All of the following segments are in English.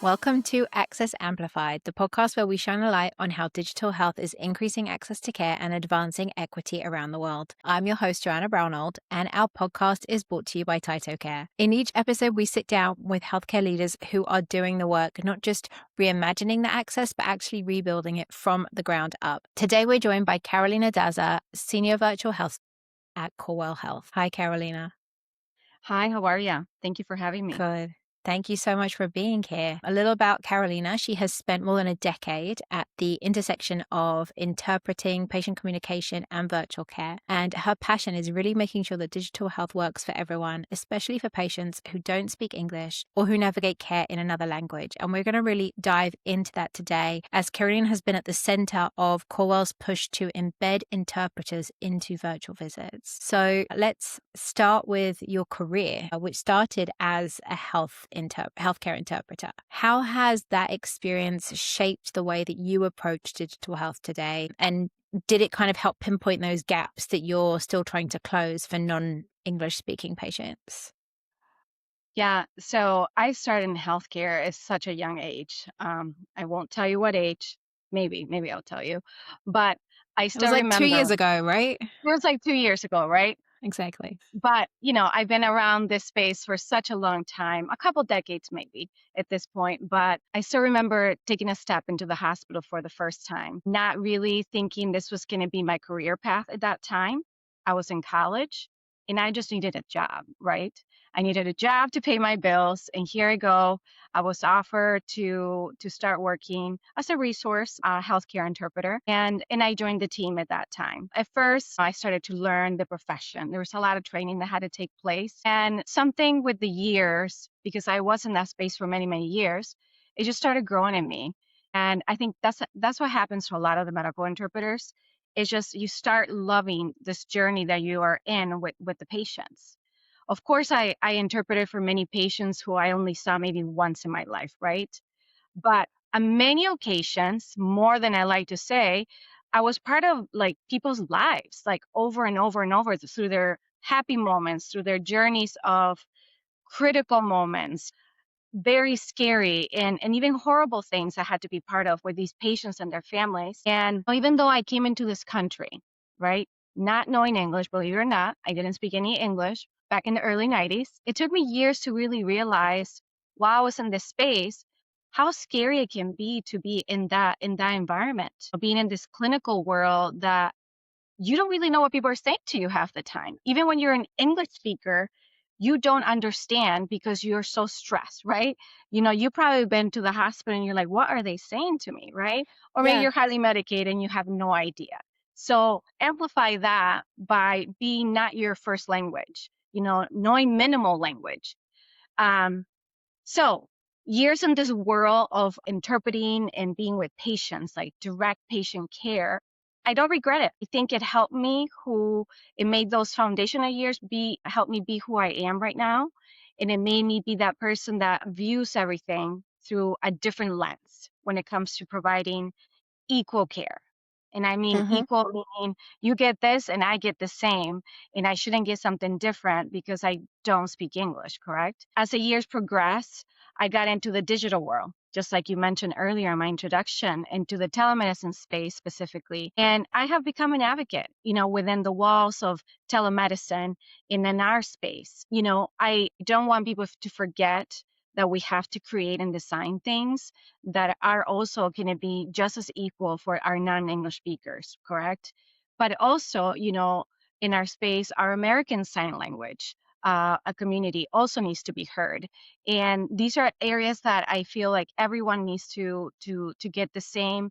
Welcome to Access Amplified, the podcast where we shine a light on how digital health is increasing access to care and advancing equity around the world. I'm your host, Joanna Brownold, and our podcast is brought to you by Tyto Care. In each episode, we sit down with healthcare leaders who are doing the work, not just reimagining the access, but actually rebuilding it from the ground up. Today, we're joined by Carolina Daza, Senior Virtual Health at Corewell Health. Hi, Carolina. Hi, how are you? Thank you for having me. Good. Thank you so much for being here. A little about Carolina. She has spent more than a decade at the intersection of interpreting, patient communication, and virtual care. And her passion is really making sure that digital health works for everyone, especially for patients who don't speak English or who navigate care in another language. And we're going to really dive into that today, as Carolina has been at the center of Corewell's push to embed interpreters into virtual visits. So let's start with your career, which started as a healthcare interpreter. How has that experience shaped the way that you approach digital health today? And did it kind of help pinpoint those gaps that you're still trying to close for non-English speaking patients? Yeah, so I started in healthcare at such a young age. I won't tell you what age. Maybe I'll tell you. But I It was still like 2 years remember ago, right? it was like 2 years ago, right? Exactly. But, I've been around this space for such a long time, a couple decades maybe at this point. But I still remember taking a step into the hospital for the first time, not really thinking this was going to be my career path at that time. I was in college and I just needed a job, right? I needed a job to pay my bills. And here I go. I was offered to start working as a resource healthcare interpreter, and I joined the team at that time. At first, I started to learn the profession. There was a lot of training that had to take place, and something with the years, because I was in that space for many years, it just started growing in me. And I think that's what happens to a lot of the medical interpreters. It's just you start loving this journey that you are in with the patients. Of course, I interpreted for many patients who I only saw maybe once in my life, right? But on many occasions, more than I like to say, I was part of like people's lives, like over and over and over through their happy moments, through their journeys of critical moments, very scary and even horrible things I had to be part of with these patients and their families. And even though I came into this country, right, not knowing English, believe it or not, I didn't speak any English back in the early 90s. It took me years to really realize while I was in this space, how scary it can be to be in that environment, being in this clinical world that you don't really know what people are saying to you half the time. Even when you're an English speaker, you don't understand because you're so stressed, right? You've probably been to the hospital and you're like, what are they saying to me, right? Or maybe Yeah. you're highly medicated and you have no idea. So amplify that by being not your first language, knowing minimal language. Um, so years in this world of interpreting and being with patients, like direct patient care, I don't regret it. I think it helped me it made those foundational years help me be who I am right now. And it made me be that person that views everything through a different lens when it comes to providing equal care. And I mean Mm-hmm. equal meaning you get this and I get the same, and I shouldn't get something different because I don't speak English, correct? As the years progress, I got into the digital world, just like you mentioned earlier in my introduction, into the telemedicine space specifically. And I have become an advocate, within the walls of telemedicine in our space. I don't want people to forget that we have to create and design things that are also going to be just as equal for our non-English speakers, correct? But also, in our space, our American Sign Language a community also needs to be heard. And these are areas that I feel like everyone needs to get the same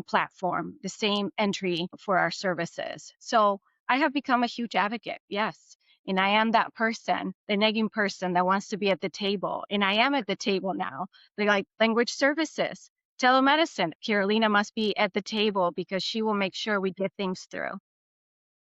platform, the same entry for our services. So I have become a huge advocate, yes. And I am that person, the nagging person that wants to be at the table. And I am at the table now. They like language services, telemedicine. Carolina must be at the table because she will make sure we get things through.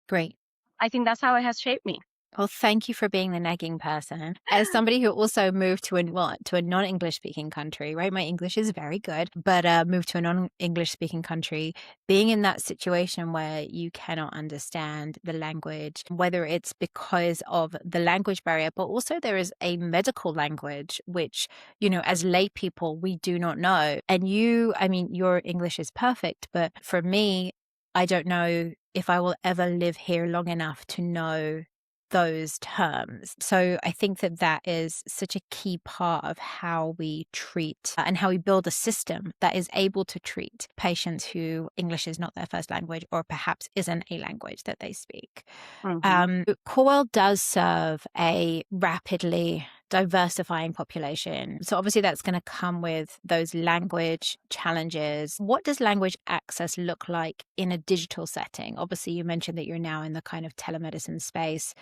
Great. I think that's how it has shaped me. Well, thank you for being the nagging person. As somebody who also moved to a non-English speaking country, right? My English is very good, but moved to a non-English speaking country, being in that situation where you cannot understand the language, whether it's because of the language barrier, but also there is a medical language, which, as lay people, we do not know. And I mean, your English is perfect, but for me, I don't know if I will ever live here long enough to know those terms. So I think that that is such a key part of how we treat and how we build a system that is able to treat patients who English is not their first language or perhaps isn't a language that they speak. Hmm. Corewell does serve a rapidly diversifying population. So obviously that's going to come with those language challenges. What does language access look like in a digital setting? Obviously, you mentioned that you're now in the kind of telemedicine space.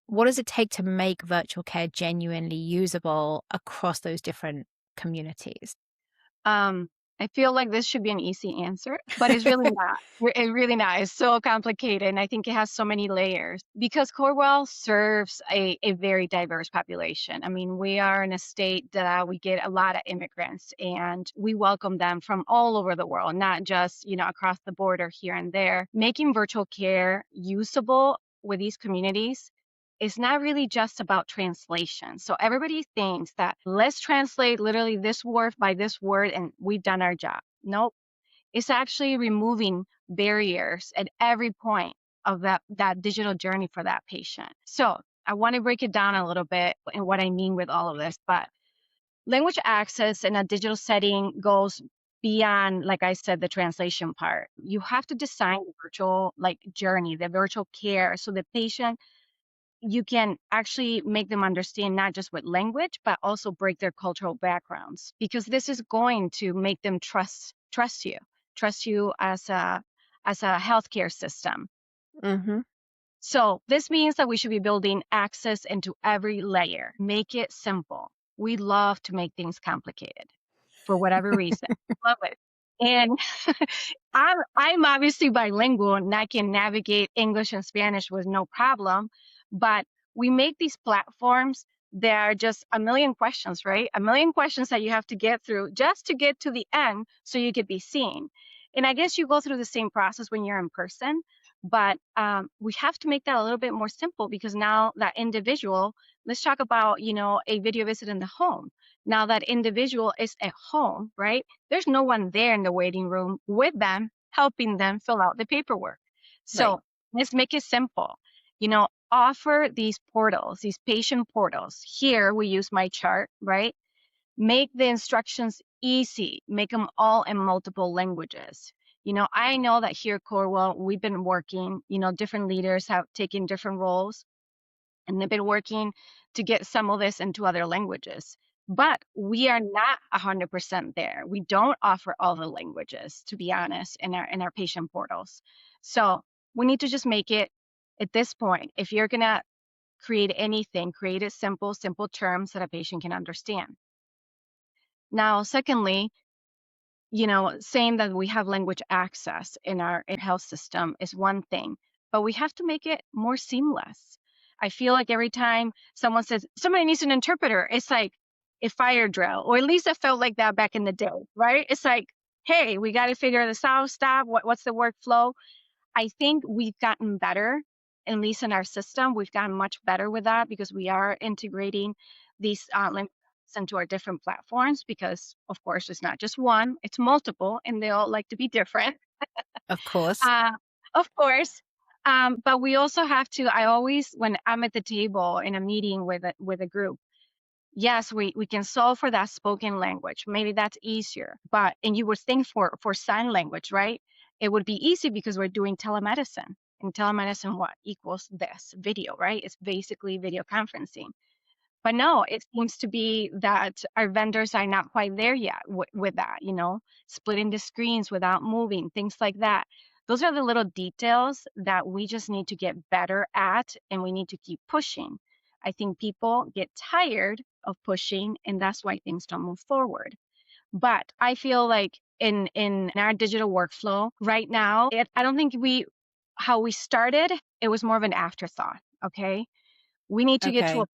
What does it take to make virtual care genuinely usable across those different communities? Um, I feel like this should be an easy answer, but it's really not. It really not. It's so complicated, and I think it has so many layers because Corewell serves a very diverse population. I mean, we are in a state that we get a lot of immigrants, and we welcome them from all over the world, not just across the border here and there. Making virtual care usable with these communities it's not really just about translation. So everybody thinks that let's translate literally this word by this word and we've done our job. Nope. It's actually removing barriers at every point of that digital journey for that patient. So I want to break it down a little bit and what I mean with all of this, but language access in a digital setting goes beyond, like I said, the translation part. You have to design the virtual journey, the virtual care so the patient you can actually make them understand not just with language but also break their cultural backgrounds because this is going to make them trust you as a healthcare system. Mm-hmm. So this means that we should be building access into every layer, make it simple. We love to make things complicated for whatever reason. Love it. And I'm obviously bilingual and I can navigate English and Spanish with no problem. But we make these platforms that are just a million questions, right? A million questions that you have to get through just to get to the end so you could be seen. And I guess you go through the same process when you're in person, but we have to make that a little bit more simple because now that individual, let's talk about, a video visit in the home. Now that individual is at home, right? There's no one there in the waiting room with them, helping them fill out the paperwork. Right. So let's make it simple. Offer these portals, these patient portals. Here we use my chart, right? Make the instructions easy, make them all in multiple languages. I know that here at Corewell, we've been working, different leaders have taken different roles and they've been working to get some of this into other languages. But we are not 100% there. We don't offer all the languages, to be honest, in our patient portals. So we need to just make it at this point. If you're gonna create anything, create it simple terms that a patient can understand. Now, secondly, saying that we have language access in our health system is one thing, but we have to make it more seamless. I feel like every time someone says somebody needs an interpreter, it's like a fire drill, or at least it felt like that back in the day, right? It's like, hey, we got to figure this out. Stop. What's the workflow? I think we've gotten better, at least in our system. We've gotten much better with that because we are integrating these links into our different platforms because, of course, it's not just one, it's multiple, and they all like to be different. Of course. Uh, of course. But we also have to, I always, when I'm at the table in a meeting with a group, yes, we can solve for that spoken language. Maybe that's easier. And you would think for sign language, right? It would be easy because we're doing telemedicine. And telemedicine, what equals this? Video, right? It's basically video conferencing. But no, it seems to be that our vendors are not quite there yet with that, splitting the screens without moving, things like that. Those are the little details that we just need to get better at and we need to keep pushing. I think people get tired of pushing and that's why things don't move forward. But I feel like in our digital workflow right now, I don't think how we started, it was more of an afterthought, okay? We need to get to a Okay.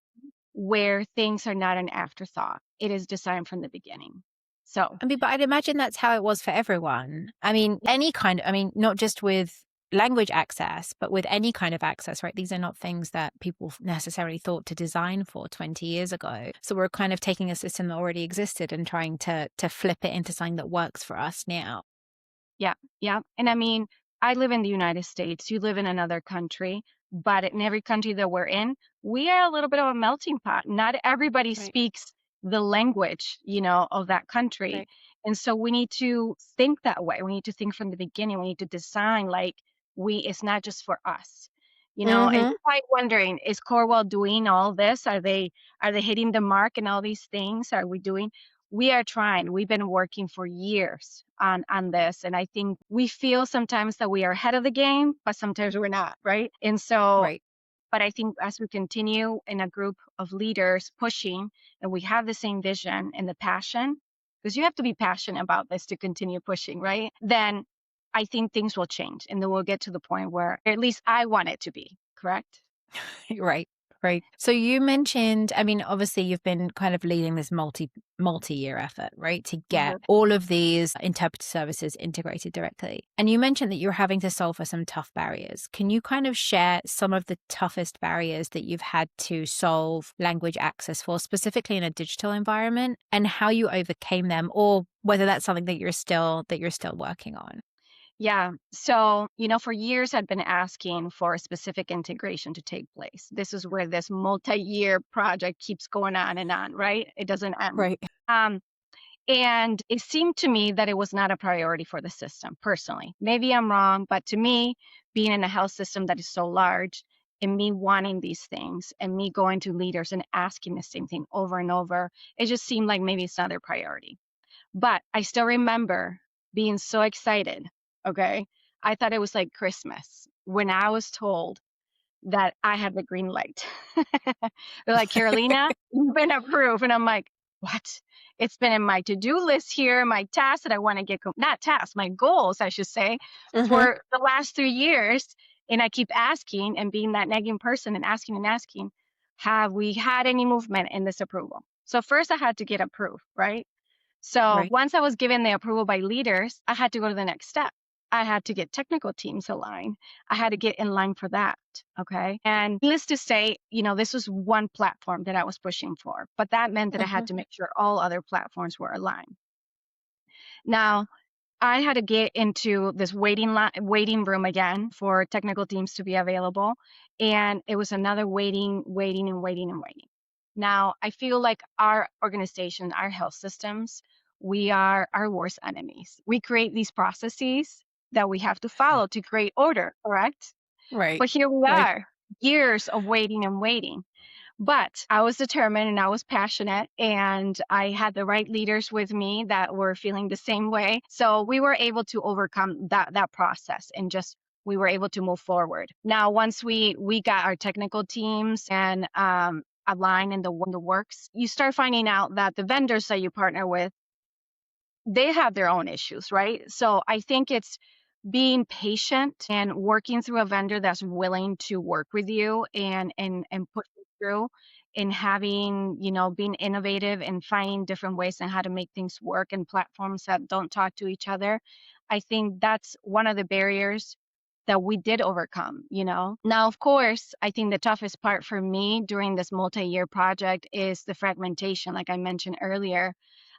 where things are not an afterthought. It is designed from the beginning. So, I mean, but I'd imagine that's how it was for everyone. I mean, not just with language access, but with any kind of access, right? These are not things that people necessarily thought to design for 20 years ago. So we're kind of taking a system that already existed and trying to flip it into something that works for us now. yeah, yeah. And I mean, I live in the United States, you live in another country, but in every country that we're in, we are a little bit of a melting pot. Not everybody Right. speaks the language, of that country. Right. And so we need to think that way. We need to think from the beginning. We need to design like it's not just for us. And Mm-hmm. you're probably wondering, is Corewell doing all this? Are they hitting the mark and all these things? Are we doing? We are trying. We've been working for years on this, and I think we feel sometimes that we are ahead of the game, but sometimes we're not, right? And so, Right. but I think as we continue in a group of leaders pushing, and we have the same vision and the passion, because you have to be passionate about this to continue pushing, right? Then I think things will change, and then we'll get to the point where, at least I want it to be, correct? Right. Right. So you mentioned, I mean, obviously you've been kind of leading this multi-year effort, right? To get Mhm. all of these interpreter services integrated directly. And you mentioned that you're having to solve for some tough barriers. Can you kind of share some of the toughest barriers that you've had to solve language access for, specifically in a digital environment, and how you overcame them, or whether that's something that you're still working on? Yeah. So, for years I'd been asking for a specific integration to take place. This is where this multi-year project keeps going on, right? It doesn't end. Right. Um, and it seemed to me that it was not a priority for the system personally. Maybe I'm wrong, but to me, being in a health system that is so large and me wanting these things and me going to leaders and asking the same thing over and over, it just seemed like maybe it's not their priority. But I still remember being so excited, okay? I thought it was like Christmas when I was told that I had the green light. They're like, "Carolina, you've been approved." And I'm like, "What?" It's been in my to-do list here, my tasks that I want to get, not tasks, my goals, I should say, Mm-hmm. for the last 3 years. And I keep asking and being that nagging person and asking, have we had any movement in this approval? So first I had to get approved, right? So Right. once I was given the approval by leaders, I had to go to the next step. I had to get technical teams aligned. I had to get in line for that. Okay. And needless to say, this was one platform that I was pushing for, but that meant that I Mm-hmm. had to make sure all other platforms were aligned. Now, I had to get into this waiting room again for technical teams to be available. And it was another waiting. Now, I feel like our organization, our health systems, we are our worst enemies. We create these processes that we have to follow to create order, correct? Right. But here we Right. are, years of waiting and waiting. But I was determined and I was passionate, and I had the right leaders with me that were feeling the same way. So we were able to overcome that process and just we were able to move forward. Now, once we got our technical teams and aligned in the works, you start finding out that the vendors that you partner with, they have their own issues, right? So I think it's being patient and working through a vendor that's willing to work with you and push you through and having, being innovative and finding different ways on how to make things work and platforms that don't talk to each other. I think that's one of the barriers that we did overcome. Now, of course, I think the toughest part for me during this multi-year project is the fragmentation, like I mentioned earlier.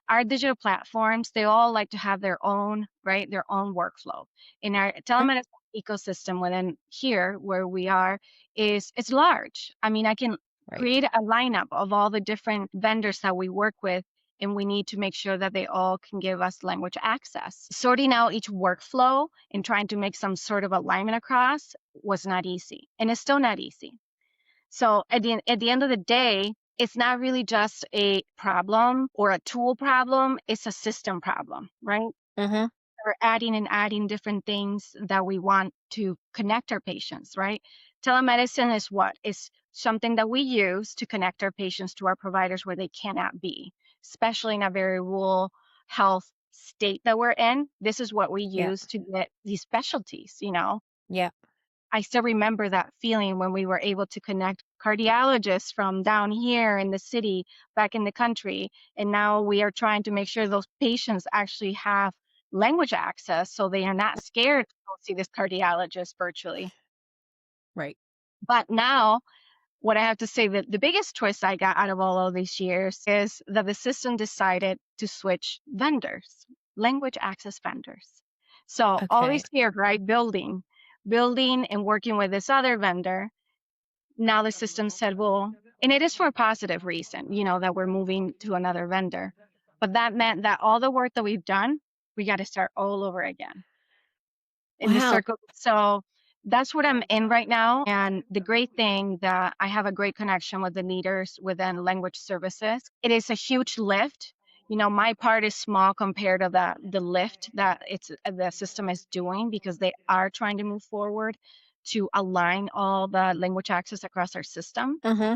Our digital platforms, they all like to have their own, right, their own workflow. In our telemedicine ecosystem within here where we are is it's large. I mean, I can Right. create a lineup of all the different vendors that we work with, and we need to make sure that they all can give us language access. Sorting out each workflow and trying to make some sort of alignment across was not easy, and it's still not easy. So at the end of the day, it's not really just a problem or a tool problem, it's a system problem, right? Mm-hmm. We're adding and adding different things that we want to connect our patients, right? Telemedicine is what? Is something that we use to connect our patients to our providers where they cannot be, especially in a very rural health state that we're in. This is what we Yeah. use to get these specialties. Yeah. I still remember that feeling when we were able to connect cardiologists from down here in the city back in the country. And now we are trying to make sure those patients actually have language access so they are not scared to go see this cardiologist virtually. Right. But now, what I have to say that the biggest twist I got out of all of these years is that the system decided to switch vendors, language access vendors. So all Okay. these years, right, building and working with this other vendor. Now the system said, well, and it is for a positive reason, that we're moving to another vendor. But that meant that all the work that we've done, we got to start all over again in the Wow. circle. So that's what I'm in right now. And the great thing that I have a great connection with the leaders within language services. It is a huge lift. My part is small compared to the lift that the system is doing because they are trying to move forward to align all the language access across our system. Mm-hmm.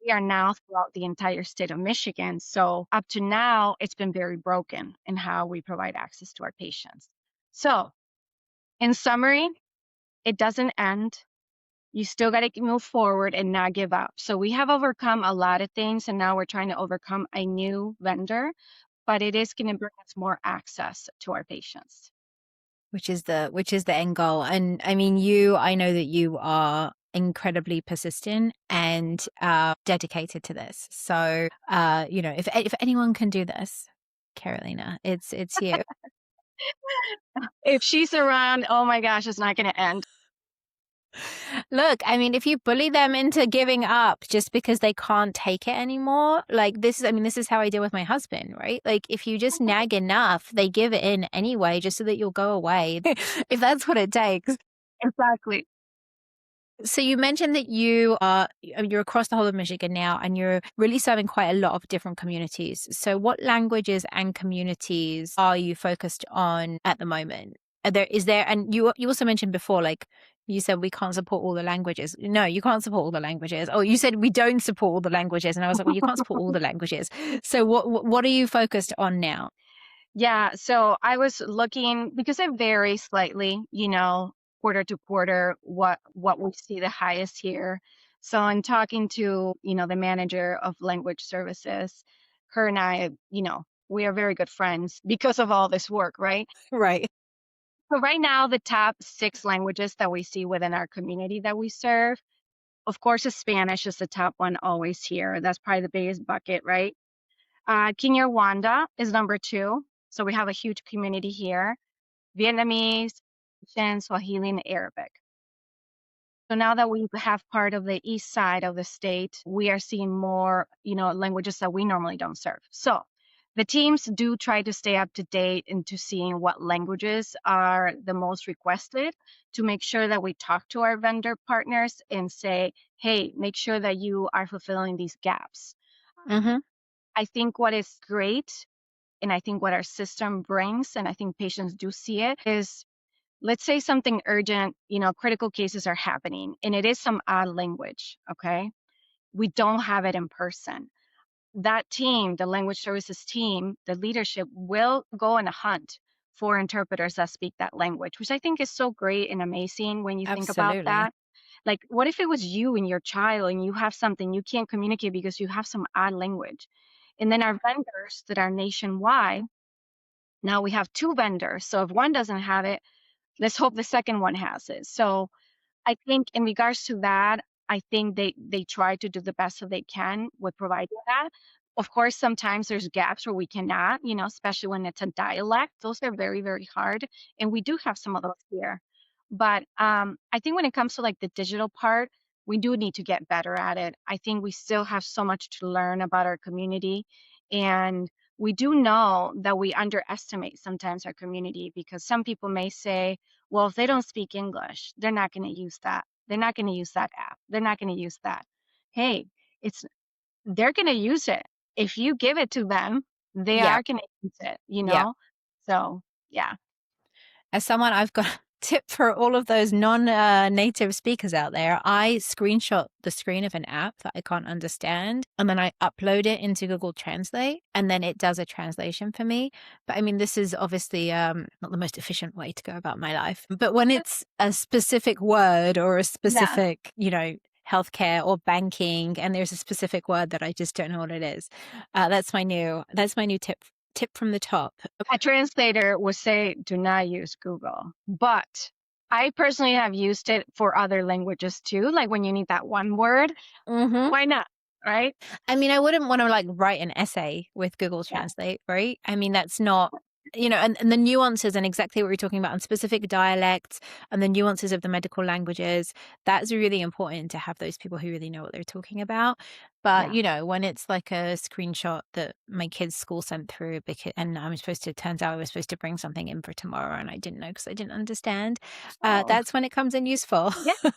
We are now throughout the entire state of Michigan. So up to now, it's been very broken in how we provide access to our patients. So in summary, it doesn't end. You still got to move forward and not give up. So we have overcome a lot of things, and now we're trying to overcome a new vendor, but it is going to bring us more access to our patients. Which is the end goal. And I mean, I know that you are incredibly persistent and dedicated to this. So, if anyone can do this, Carolina, it's you. If she's around, oh my gosh, it's not going to end. Look, I mean, if you bully them into giving up just because they can't take it anymore, like this is how I deal with my husband, right? Like if you just nag enough, they give it in anyway, just so that you'll go away, if that's what it takes. Exactly. So you mentioned that you're across the whole of Michigan now, and you're really serving quite a lot of different communities. So what languages and communities are you focused on at the moment? And you also mentioned before, like you said, we can't support all the languages. No, you can't support all the languages. Oh, you said we don't support all the languages, and I was like, well, you can't support all the languages. So what are you focused on now? Yeah, so I was looking because it varies slightly, quarter to quarter, what we see the highest here. So I'm talking to, the manager of language services. Her and I, we are very good friends because of all this work, right? Right. So right now, the top 6 languages that we see within our community that we serve, of course, is Spanish is the top one always here. That's probably the biggest bucket, right? Kinyarwanda is number 2. So we have a huge community here. Vietnamese, Russian, Swahili, and Arabic. So now that we have part of the east side of the state, we are seeing more, languages that we normally don't serve. So the teams do try to stay up to date into seeing what languages are the most requested to make sure that we talk to our vendor partners and say, hey, make sure that you are fulfilling these gaps. Mm-hmm. I think what is great, and I think what our system brings, and I think patients do see it, is let's say something urgent, critical cases are happening, and it is some odd language, okay? We don't have it in person. That team, the language services team, the leadership will go on a hunt for interpreters that speak that language, which I think is so great and amazing when you think about Absolutely. that. Like, what if it was you and your child and you have something you can't communicate because you have some odd language? And then our vendors that are nationwide, now we have 2 vendors. So if one doesn't have it, let's hope the second one has it. So I think in regards to that, I think they try to do the best that they can with providing that. Of course, sometimes there's gaps where we cannot, especially when it's a dialect. Those are very, very hard. And we do have some of those here. But I think when it comes to like the digital part, we do need to get better at it. I think we still have so much to learn about our community. And we do know that we underestimate sometimes our community because some people may say, well, if they don't speak English, they're not going to use that. They're not going to use that app. They're not going to use that. Hey, it's they're going to use it. If you give it to them, they Yeah. are going to use it, Yeah. So, yeah. As someone I've got tip for all of those non-native speakers out there. I screenshot the screen of an app that I can't understand, and then I upload it into Google Translate, and then it does a translation for me. But I mean, this is obviously not the most efficient way to go about my life. But when it's a specific word or a Yeah. specific, healthcare or banking, and there's a specific word that I just don't know what it is, that's my new tip from the top. A translator would say, do not use Google. But I personally have used it for other languages too. Like when you need that one word, Mm-hmm. why not? Right? I mean, I wouldn't want to like write an essay with Google Yeah. Translate, right? I mean, that's not, and the nuances and exactly what we're talking about and specific dialects and the nuances of the medical languages, that's really important to have those people who really know what they're talking about. But, Yeah. when it's like a screenshot that my kid's school sent through, and turns out I was supposed to bring something in for tomorrow and I didn't know because I didn't understand, Oh, that's when it comes in useful. yeah.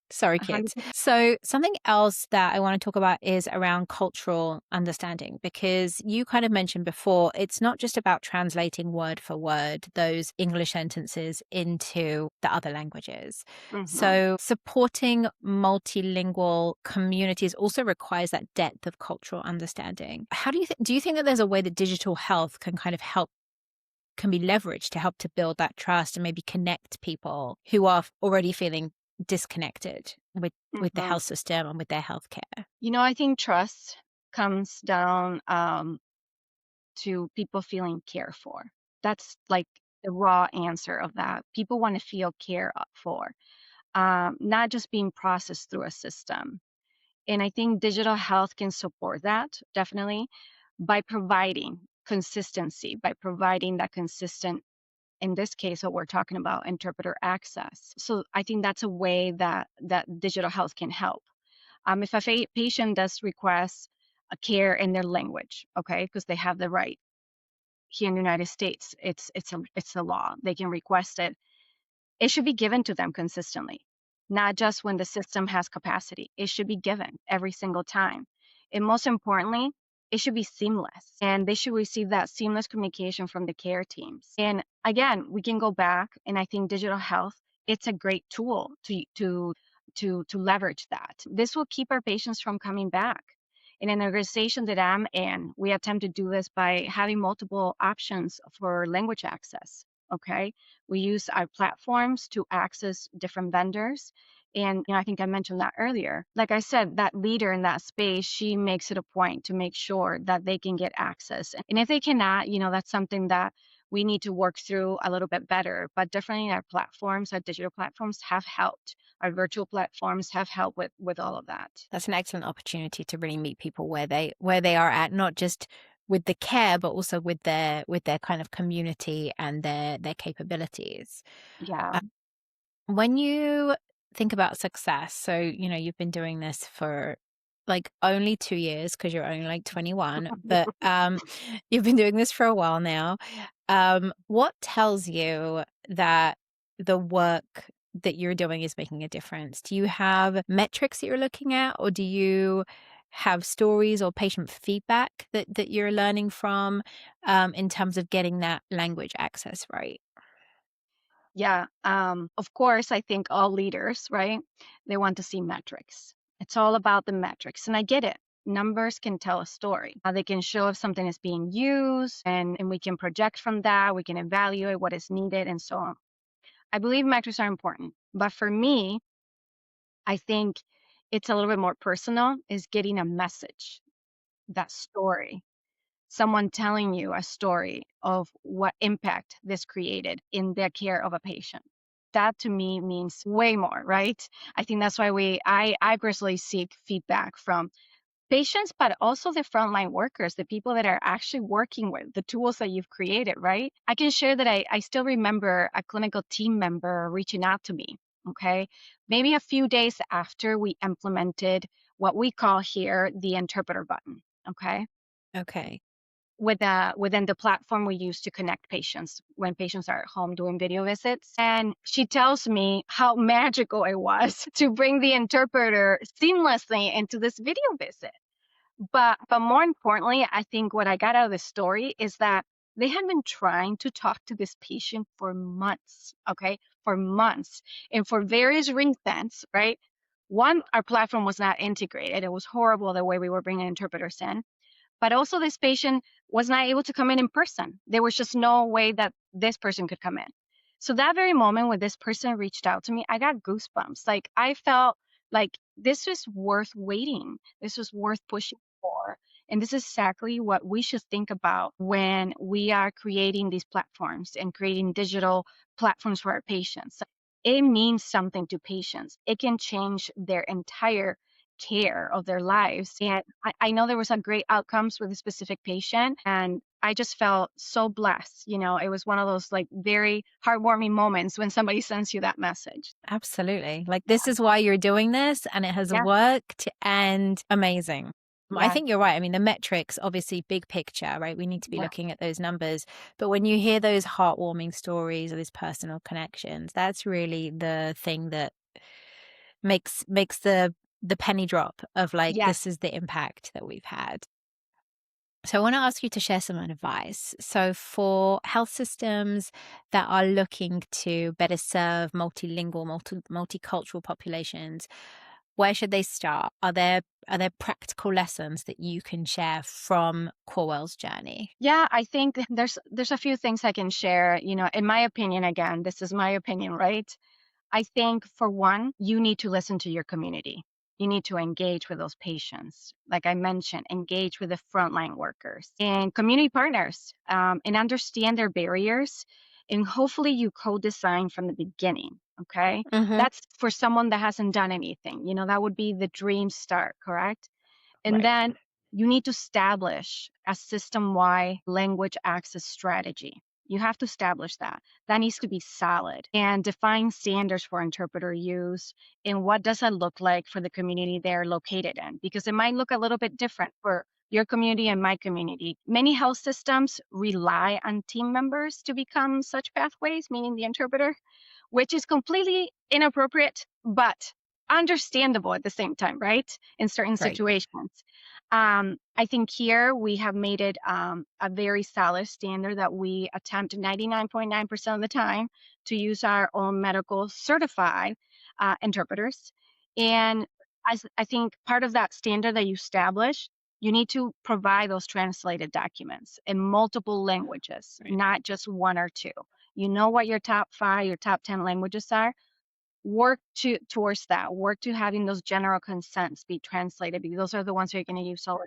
Sorry, kids. 100%. So, something else that I want to talk about is around cultural understanding, because you kind of mentioned before, it's not just about translating word for word those English sentences into the other languages. Mhm. So, supporting multilingual communities also requires that depth of cultural understanding. How do you think that there's a way that digital health can kind of can be leveraged to help to build that trust and maybe connect people who are already feeling disconnected with the Mhm. health system and with their healthcare? I think trust comes down to people feeling cared for. That's like the raw answer of that. People want to feel cared for, not just being processed through a system. And I think digital health can support that definitely by providing consistency, by providing that consistent, in this case, what we're talking about, interpreter access. So I think that's a way that digital health can help. If a patient does request a care in their language, okay, because they have the right here in the United States, it's a law. They can request it. It should be given to them consistently, not just when the system has capacity. It should be given every single time. And most importantly, it should be seamless. And they should receive that seamless communication from the care teams. And again, we can go back, and I think digital health, it's a great tool to leverage that. This will keep our patients from coming back. In an organization that I'm in, we attempt to do this by having multiple options for language access. Okay. We use our platforms to access different vendors. And I think I mentioned that earlier. Like I said, that leader in that space, she makes it a point to make sure that they can get access. And if they cannot, that's something that we need to work through a little bit better. But definitely our platforms, our digital platforms have helped. Our virtual platforms have helped with all of that. That's an excellent opportunity to really meet people where they are at, not just with the care, but also with their kind of community and their capabilities. Yeah. When you think about success, so, you've been doing this for like only 2 years because you're only like 21, but you've been doing this for a while now. What tells you that the work that you're doing is making a difference? Do you have metrics that you're looking at, or do you have stories or patient feedback that you're learning from in terms of getting that language access right? Yeah. Of course, I think all leaders, right? They want to see metrics. It's all about the metrics. And I get it. Numbers can tell a story. They can show if something is being used, and we can project from that. We can evaluate what is needed and so on. I believe metrics are important. But for me, I think it's a little bit more personal, is getting a message, that story, someone telling you a story of what impact this created in the care of a patient. That to me means way more, right? I think that's why I personally seek feedback from patients, but also the frontline workers, the people that are actually working with the tools that you've created, right? I can share that I still remember a clinical team member reaching out to me, okay? Maybe a few days after we implemented what we call here the interpreter button, okay? Okay. Within the platform we use to connect patients when patients are at home doing video visits. And she tells me how magical it was to bring the interpreter seamlessly into this video visit. But more importantly, I think what I got out of the story is that They had been trying to talk to this patient for months, okay? For months. And for various reasons, right? One, our platform was not integrated. It was horrible the way we were bringing interpreters in. But also, this patient was not able to come in person. There was just no way that this person could come in. So, that very moment when this person reached out to me, I got goosebumps. Like, I felt like this was worth waiting, this was worth pushing for. And this is exactly what we should think about when we are creating these platforms and creating digital platforms for our patients. It means something to patients, it can change their entire care of their lives. And I know there was a great outcomes with a specific patient, and I just felt so blessed. It was one of those like very heartwarming moments when somebody sends you that message. Absolutely. Like, Yeah. this is why you're doing this, and it has Yeah. worked, and amazing. I Yeah. think you're right. I mean, the metrics, obviously, big picture, right? We need to be Yeah. looking at those numbers. But when you hear those heartwarming stories or these personal connections, that's really the thing that makes the penny drop of like, Yeah. this is the impact that we've had. So I want to ask you to share some advice. So for health systems that are looking to better serve multilingual, multicultural populations, where should they start? Are there practical lessons that you can share from Corewell's journey? Yeah, I think there's a few things I can share. In my opinion, again, this is my opinion, right? I think for one, you need to listen to your community. You need to engage with those patients. Like I mentioned, engage with the frontline workers and community partners, and understand their barriers. And hopefully you co-design from the beginning. Okay. Hmm. That's for someone that hasn't done anything. That would be the dream start, correct? And Right. then you need to establish a system wide language access strategy. You have to establish that. That needs to be solid and define standards for interpreter use and what does that look like for the community they're located in, because it might look a little bit different for your community and my community. Many health systems rely on team members to become such pathways, meaning the interpreter, which is completely inappropriate, but understandable at the same time, right? In certain Right. situations. I think here we have made it a very solid standard that we attempt 99.9% of the time to use our own medical certified interpreters. And I think part of that standard that you establish, you need to provide those translated documents in multiple languages, Right. not just one or two. You know what your top 5, your top 10 languages are. Work towards that. Work to having those general consents be translated, because those are the ones you're going to use all.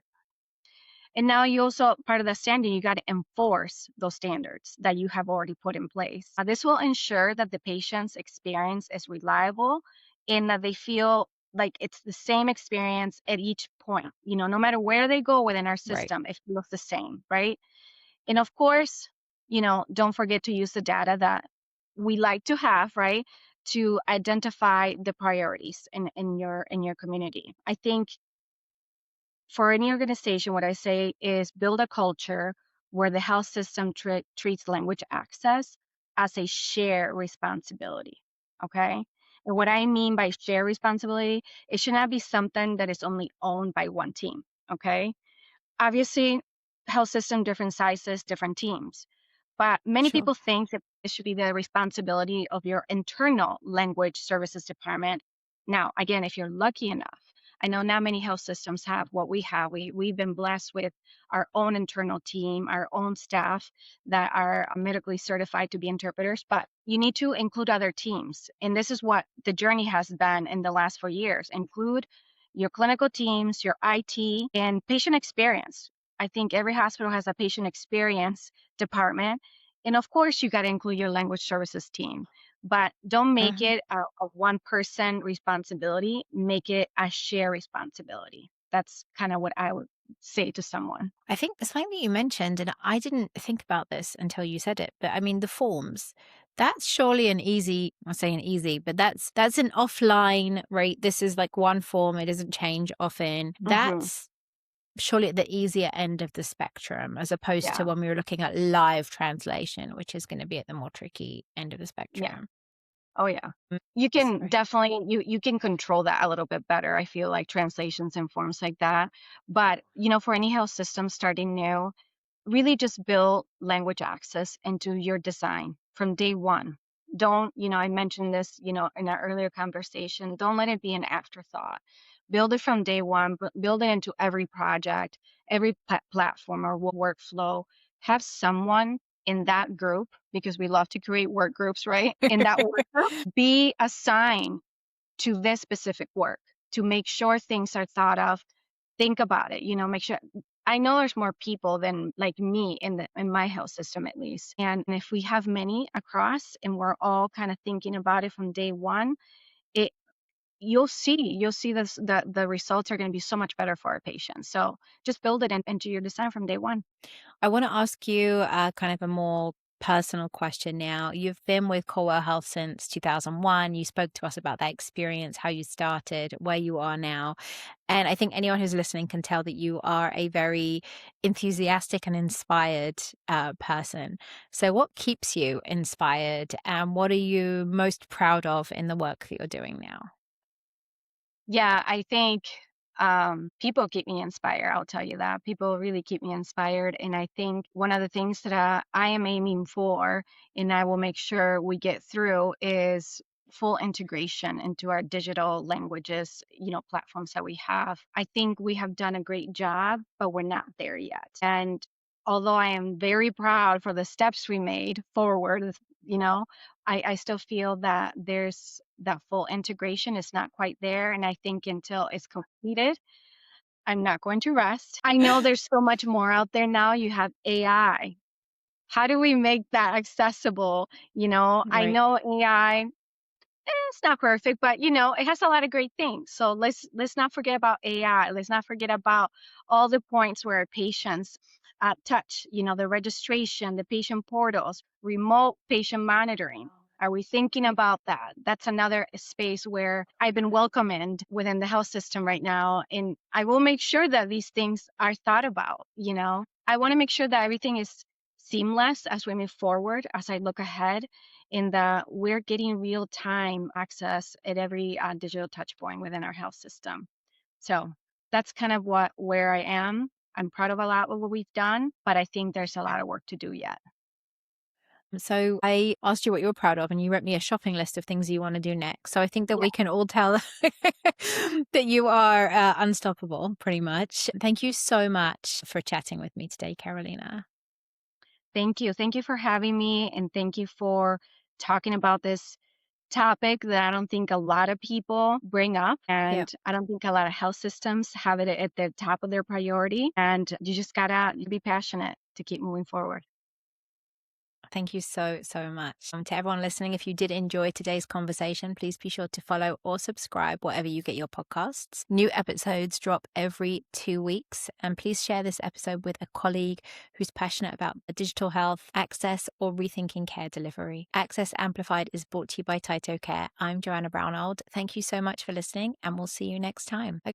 And now you also, part of the standing, you got to enforce those standards that you have already put in place. This will ensure that the patient's experience is reliable and that they feel like it's the same experience at each point. No matter where they go within our Right. system, it feels the same, right? And of course, don't forget to use the data that we like to have, right? To identify the priorities in your community. I think for any organization, what I say is build a culture where the health system treats language access as a shared responsibility. Okay. And what I mean by shared responsibility, it should not be something that is only owned by one team. Okay. Obviously, health system, different sizes, different teams. But many Sure. people think that it should be the responsibility of your internal language services department. Now, again, if you're lucky enough, I know not many health systems have what we have. We've been blessed with our own internal team, our own staff that are medically certified to be interpreters, but you need to include other teams. And this is what the journey has been in the last 4 years. Include your clinical teams, your IT, and patient experience. I think every hospital has a patient experience department. And of course, you got to include your language services team, but don't make Mhm. it a one person responsibility, make it a shared responsibility. That's kind of what I would say to someone. I think the something that you mentioned, and I didn't think about this until you said it, but I mean, the forms, that's surely an easy, I'm saying easy, but that's an offline, right? This is like one form, it doesn't change often. Hmm. That's surely at the easier end of the spectrum, as opposed to Yeah. when we were looking at live translation, which is going to be at the more tricky end of the Yeah. spectrum. Oh yeah. Mm. You can Sorry. definitely you can control that a little bit better. I feel like translations and forms like that. But for any health system starting new, really just build language access into your design from day one. Don't, I mentioned this, in our earlier conversation, don't let it be an afterthought. Build it from day one, but build it into every project, every platform or workflow. Have someone in that group, because we love to create work groups, right? In that work group, be assigned to this specific work to make sure things are thought of. Think about it, make sure. I know there's more people than like me in my health system at least. And if we have many across and we're all kind of thinking about it from day one, it you'll see this the results are going to be so much better for our patients. So just build it into your design from day one. I want to ask you kind of a more personal question now. You've been with Corewell Health since 2001. You spoke to us about that experience, how you started, where you are now. And I think anyone who's listening can tell that you are a very enthusiastic and inspired person. So, what keeps you inspired, and what are you most proud of in the work that you're doing now? Yeah, I think people keep me inspired. I'll tell you that. People really keep me inspired. And I think one of the things that I am aiming for, and I will make sure we get through, is full integration into our digital languages, platforms that we have. I think we have done a great job, but we're not there yet. And although I am very proud for the steps we made forward, you know, I still feel that there's that full integration is not quite there. And I think until it's completed, I'm not going to rest. I know there's so much more out there now. You have AI. How do we make that accessible? I Right. know AI, it's not perfect, but it has a lot of great things. So let's not forget about AI. Let's not forget about all the points where patients touch, the registration, the patient portals, remote patient monitoring. Are we thinking about that? That's another space where I've been welcomed within the health system right now. And I will make sure that these things are thought about. I want to make sure that everything is seamless as we move forward, as I look ahead in that we're getting real time access at every digital touch point within our health system. So that's kind of where I am. I'm proud of a lot of what we've done, but I think there's a lot of work to do yet. So I asked you what you were proud of, and you wrote me a shopping list of things you want to do next. So I think that Yeah. we can all tell that you are unstoppable, pretty much. Thank you so much for chatting with me today, Carolina. Thank you. Thank you for having me. And thank you for talking about this topic that I don't think a lot of people bring up. Yeah. And I don't think a lot of health systems have it at the top of their priority. And you just gotta be passionate to keep moving forward. Thank you so, so much. To everyone listening, if you did enjoy today's conversation, please be sure to follow or subscribe wherever you get your podcasts. New episodes drop every 2 weeks. And please share this episode with a colleague who's passionate about digital health, access, or rethinking care delivery. Access Amplified is brought to you by Taito Care. I'm Joanna Brownald. Thank you so much for listening, and we'll see you next time.